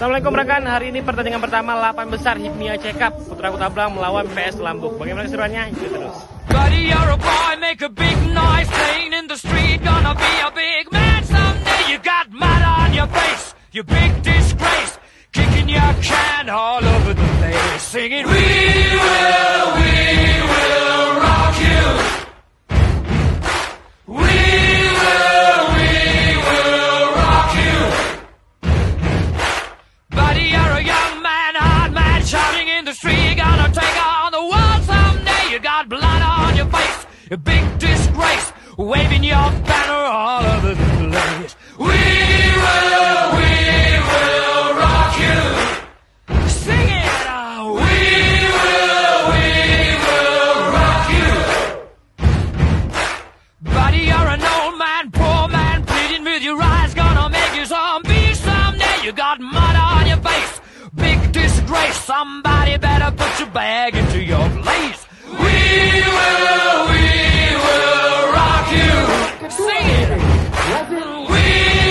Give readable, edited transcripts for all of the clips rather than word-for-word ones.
Assalamualaikum rekan, hari ini pertandingan pertama 8 besar Hipmi Aceh Cup Putra Kota Blang melawan PS Lambuk. Bagaimana keseruannya? Ikuti terus. Buddy, you're a boy, make a big noise, playing in the street, gonna be a big man someday. You got mud on your face, you big disgrace, kicking your can all over the place, singing we will rock you. A big disgrace, waving your banner all over the place. We will rock you. Sing it out. We will rock you. Buddy, you're an old man, poor man, pleading with your eyes, gonna make you zombie someday. You got mud on your face, big disgrace. Somebody better put your bag into your place. We will rock you. Sing it. We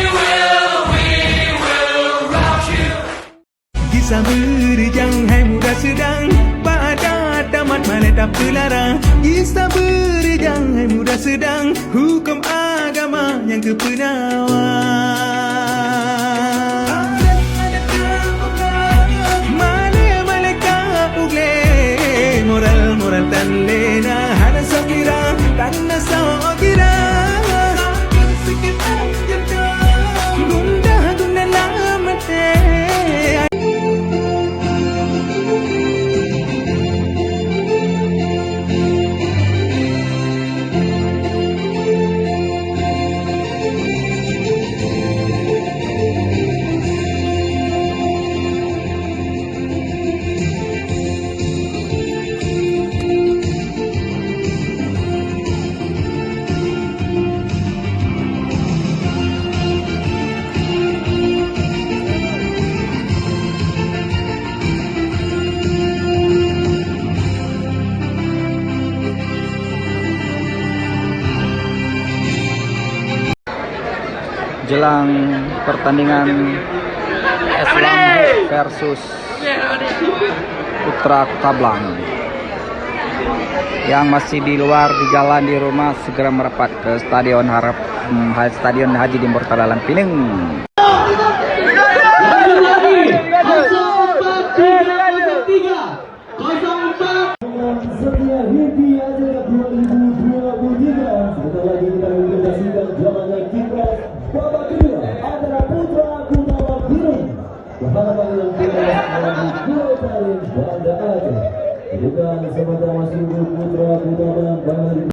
will rock you. Kisah berjang hai muda sedang, pada tamat menetap terlarang. Kisah berjang hai muda sedang, hukum agama yang kepenawan. Moral tan lena hana sakira tanna sakira sikit aja gunda gunda lamate. Jelang pertandingan PS Lambuk versus Putra Kota Blang yang masih di luar di jalan di rumah segera merapat ke Stadion Haji di Mortalalan Pining. Babak kedua antara Putra Kota Blang berhadapan dengan Banda Aceh. Bukan sementara masih Putra Kota Blang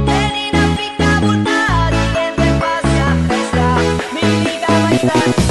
Menina fica à vontade, entre face a festa, me liga mais tarde.